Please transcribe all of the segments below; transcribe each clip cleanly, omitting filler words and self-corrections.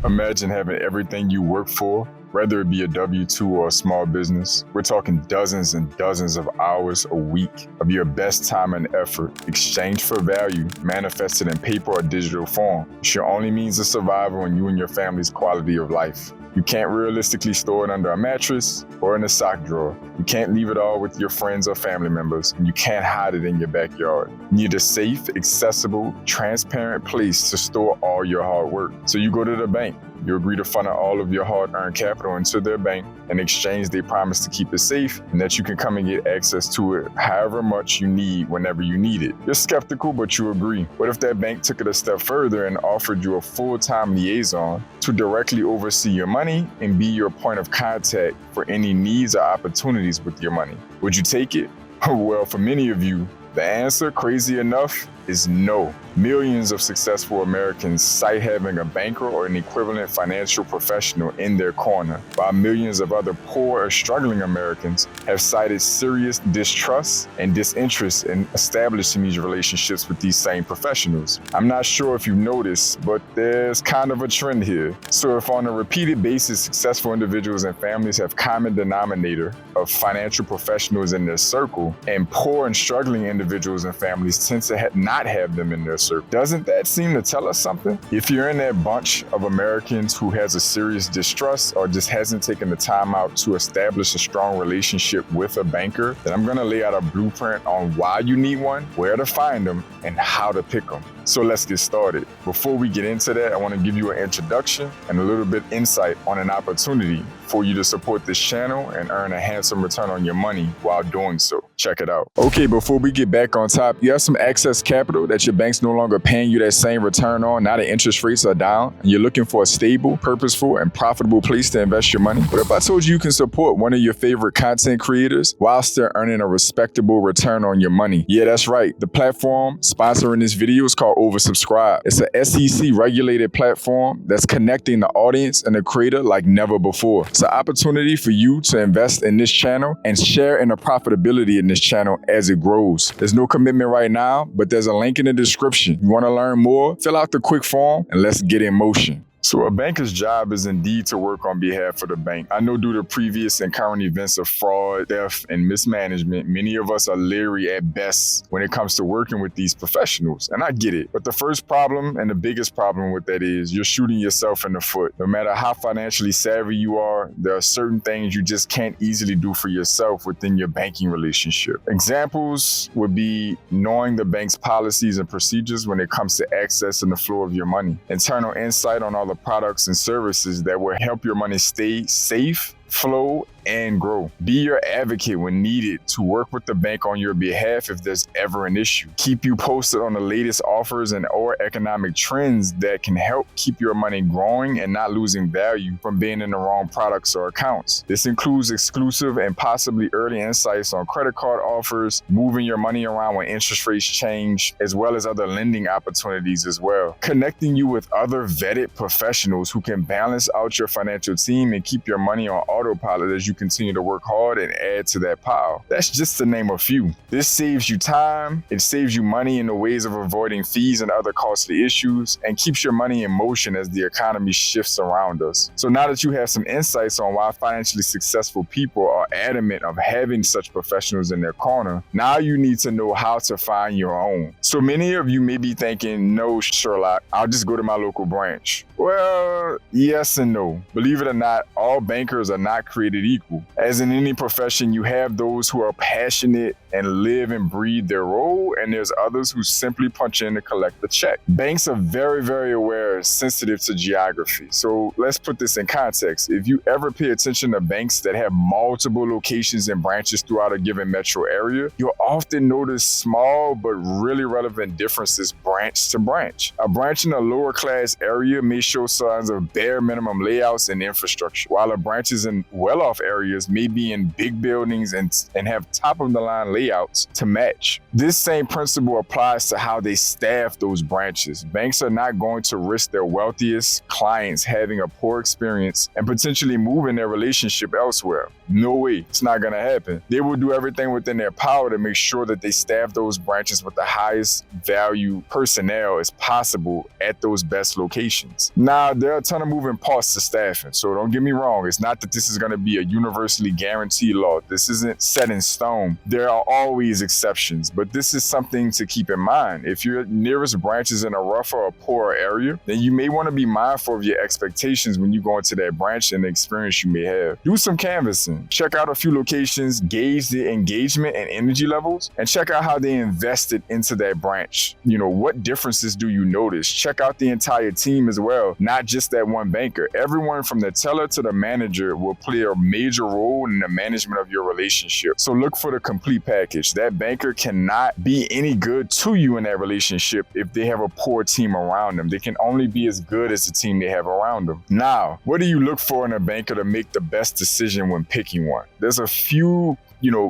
Imagine having everything you work for, whether it be a W-2 or a small business. We're talking dozens and dozens of hours a week of your best time and effort exchanged for value manifested in paper or digital form. It's your only means of survival and you and your family's quality of life. You can't realistically store it under a mattress or in a sock drawer. You can't leave it all with your friends or family members, and you can't hide it in your backyard. You need a safe, accessible, transparent place to store all your hard work. So you go to the bank. You agree to funnel all of your hard-earned capital into their bank. In exchange, they promise to keep it safe and that you can come and get access to it however much you need whenever you need it. You're skeptical, but you agree. What if that bank took it a step further and offered you a full-time liaison to directly oversee your money and be your point of contact for any needs or opportunities with your money? Would you take it? Well, for many of you, the answer, crazy enough, is no. Millions of successful Americans cite having a banker or an equivalent financial professional in their corner, while millions of other poor or struggling Americans have cited serious distrust and disinterest in establishing these relationships with these same professionals. I'm not sure if you've noticed, but there's kind of a trend here. So if on a repeated basis, successful individuals and families have common denominator of financial professionals in their circle, and poor and struggling individuals and families tend to not have them in their circle, doesn't that seem to tell us something? If you're in that bunch of Americans who has a serious distrust or just hasn't taken the time out to establish a strong relationship with a banker, then I'm gonna lay out a blueprint on why you need one, where to find them, and how to pick them. So let's get started. Before we get into that, I want to give you an introduction and a little bit insight on an opportunity for you to support this channel and earn a handsome return on your money while doing so. Check it out. Okay, before we get back on top, you have some excess capital that your bank's no longer paying you that same return on, now the interest rates are down, and you're looking for a stable, purposeful, and profitable place to invest your money. What if I told you can support one of your favorite content creators while still earning a respectable return on your money? Yeah, that's right. The platform sponsoring this video is called Oversubscribe. It's a SEC regulated platform that's connecting the audience and the creator like never before. It's an opportunity for you to invest in this channel and share in the profitability in this channel as it grows. There's no commitment right now, but there's a link in the description. You want to learn more? Fill out the quick form and let's get in motion. So a banker's job is indeed to work on behalf of the bank. I know due to previous and current events of fraud, theft, and mismanagement, many of us are leery at best when it comes to working with these professionals, and I get it. But the first problem and the biggest problem with that is you're shooting yourself in the foot. No matter how financially savvy you are, there are certain things you just can't easily do for yourself within your banking relationship. Examples would be knowing the bank's policies and procedures when it comes to access and the flow of your money, internal insight on all the products and services that will help your money stay safe, flow, and grow. Be your advocate when needed to work with the bank on your behalf if there's ever an issue. Keep you posted on the latest offers and or economic trends that can help keep your money growing and not losing value from being in the wrong products or accounts. This includes exclusive and possibly early insights on credit card offers, moving your money around when interest rates change, as well as other lending opportunities as well. Connecting you with other vetted professionals who can balance out your financial team and keep your money on autopilot as you continue to work hard and add to that pile. That's just to name a few. This saves you time, it saves you money in the ways of avoiding fees and other costly issues, and keeps your money in motion as the economy shifts around us. So now that you have some insights on why financially successful people are adamant of having such professionals in their corner, now you need to know how to find your own. So many of you may be thinking, no, Sherlock, I'll just go to my local branch. Well, yes and no. Believe it or not, all bankers are not created equal. As in any profession, you have those who are passionate and live and breathe their role, and there's others who simply punch in to collect the check. Banks are very, very aware and sensitive to geography. So let's put this in context. If you ever pay attention to banks that have multiple locations and branches throughout a given metro area, you'll often notice small but really relevant differences branch to branch. A branch in a lower class area may show signs of bare minimum layouts and infrastructure, while a branches in in well-off areas may be in big buildings and have top-of-the-line layouts to match. This same principle applies to how they staff those branches. Banks are not going to risk their wealthiest clients having a poor experience and potentially moving their relationship elsewhere. No way, it's not going to happen. They will do everything within their power to make sure that they staff those branches with the highest value personnel as possible at those best locations. Now, there are a ton of moving parts to staffing, so don't get me wrong. It's not that this is going to be a universally guaranteed law. This isn't set in stone. There are always exceptions, but this is something to keep in mind. If your nearest branch is in a rougher or poorer area, then you may want to be mindful of your expectations when you go into that branch and the experience you may have. Do some canvassing. Check out a few locations, gauge the engagement and energy levels, and check out how they invested into that branch. What differences do you notice? Check out the entire team as well, not just that one banker. Everyone from the teller to the manager will play a major role in the management of your relationship. So look for the complete package. That banker cannot be any good to you in that relationship if they have a poor team around them. They can only be as good as the team they have around them. Now, what do you look for in a banker to make the best decision when picking one? There's a few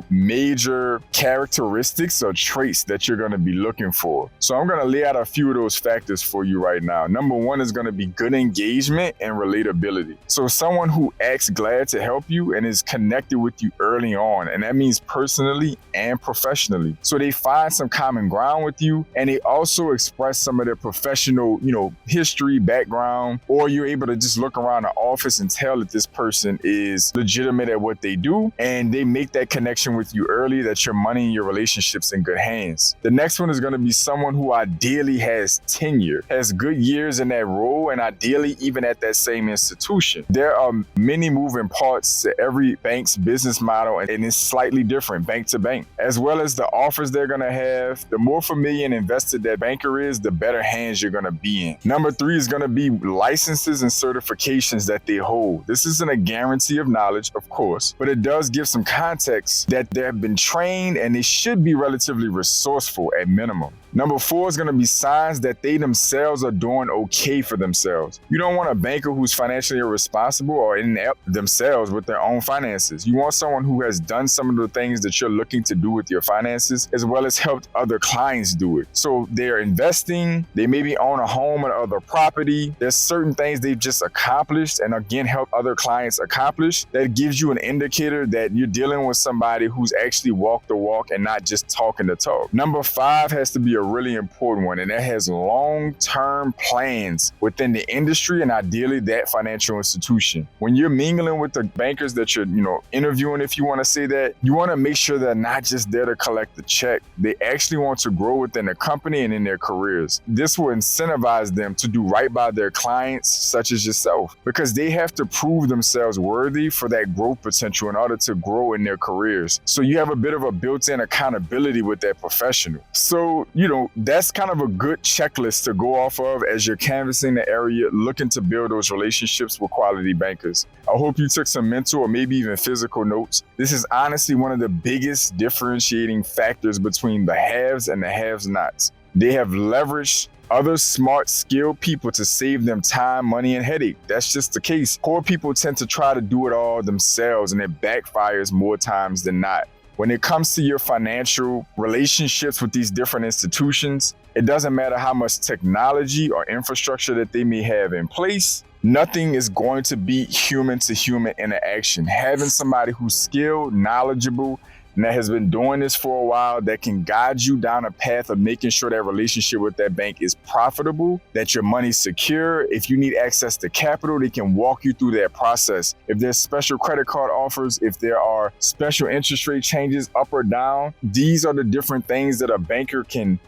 major characteristics or traits that you're going to be looking for. So I'm going to lay out a few of those factors for you right now. Number one is going to be good engagement and relatability. So someone who acts glad to help you and is connected with you early on, and that means personally and professionally. So they find some common ground with you, and they also express some of their professional, history, background, or you're able to just look around the office and tell that this person is legitimate at what they do, and they make that connection with you early, that your money and your relationships in good hands. The next one is going to be someone who ideally has tenure, has good years in that role, and ideally even at that same institution. There are many moving parts to every bank's business model, and it's slightly different bank to bank, as well as the offers they're going to have. The more familiar and invested that banker is, the better hands you're going to be in. Number three is going to be licenses and certifications that they hold. This isn't a guarantee of knowledge, of course, but it does give some context that they have been trained and they should be relatively resourceful at minimum. Number four is going to be signs that they themselves are doing okay for themselves. You don't want a banker who's financially irresponsible or inept themselves with their own finances. You want someone who has done some of the things that you're looking to do with your finances, as well as helped other clients do it. So they're investing, they maybe own a home or other property. There's certain things they've just accomplished and again helped other clients accomplish. That gives you an indicator that you're dealing with somebody who's actually walked the walk and not just talking the talk. Number five has to be a really important one, and that has long-term plans within the industry and ideally that financial institution. When you're mingling with the bankers that you're, interviewing, if you want to say that, you want to make sure they're not just there to collect the check. They actually want to grow within the company and in their careers. This will incentivize them to do right by their clients, such as yourself, because they have to prove themselves worthy for that growth potential in order to grow in their careers. So you have a bit of a built-in accountability with that professional. So, that's kind of a good checklist to go off of as you're canvassing the area, looking to build those relationships with quality bankers. I hope you took some mental or maybe even physical notes. This is honestly one of the biggest differentiating factors between the haves and the have-nots. They have leveraged other smart, skilled people to save them time, money, and headache. That's just the case. Poor people tend to try to do it all themselves, and it backfires more times than not. When it comes to your financial relationships with these different institutions, it doesn't matter how much technology or infrastructure that they may have in place. Nothing is going to beat human-to-human interaction. Having somebody who's skilled, knowledgeable, and that has been doing this for a while, that can guide you down a path of making sure that relationship with that bank is profitable, that your money's secure. If you need access to capital, they can walk you through that process. If there's special credit card offers, if there are special interest rate changes up or down, these are the different things that a banker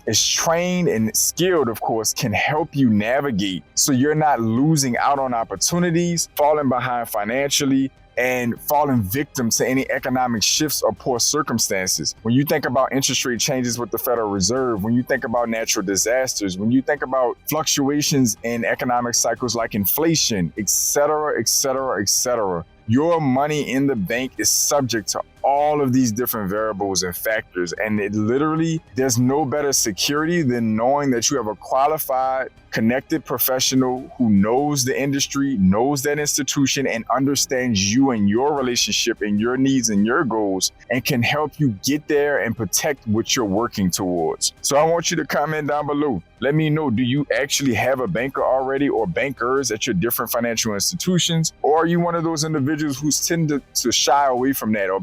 is trained and skilled, of course, can help you navigate so you're not losing out on opportunities, falling behind financially, and falling victim to any economic shifts or poor circumstances. When you think about interest rate changes with the Federal Reserve, when you think about natural disasters, when you think about fluctuations in economic cycles like inflation, et cetera, et cetera, et cetera, your money in the bank is subject to all of these different variables and factors. And it literally, there's no better security than knowing that you have a qualified, connected professional who knows the industry, knows that institution, and understands you and your relationship and your needs and your goals, and can help you get there and protect what you're working towards. So I want you to comment down below. Let me know, do you actually have a banker already or bankers at your different financial institutions? Or are you one of those individuals who tend to shy away from that or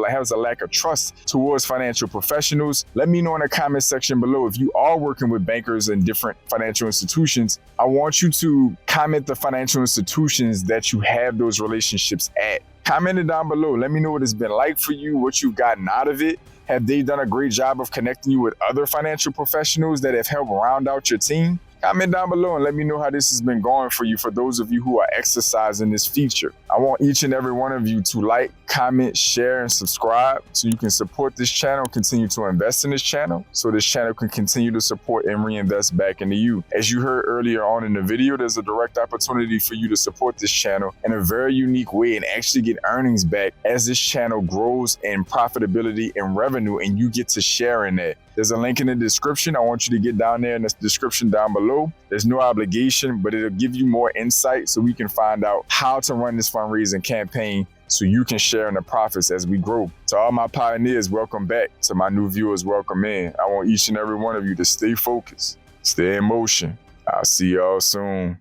has a lack of trust towards financial professionals? Let me know in the comment section below. If you are working with bankers in different financial institutions, I want you to comment the financial institutions that you have those relationships at. Comment it down below. Let me know what it's been like for you, what you've gotten out of it. Have they done a great job of connecting you with other financial professionals that have helped round out your team? Comment down below and let me know how this has been going for you, for those of you who are exercising this feature. I want each and every one of you to like, comment, share, and subscribe so you can support this channel, continue to invest in this channel, so this channel can continue to support and reinvest back into you. As you heard earlier on in the video, there's a direct opportunity for you to support this channel in a very unique way and actually get earnings back as this channel grows in profitability and revenue, and you get to share in that. There's a link in the description. I want you to get down there in the description down below. There's no obligation, but it'll give you more insight so we can find out how to run this fundraising campaign so you can share in the profits as we grow. To all my pioneers, welcome back. To my new viewers, welcome in. I want each and every one of you to stay focused, stay in motion. I'll see y'all soon.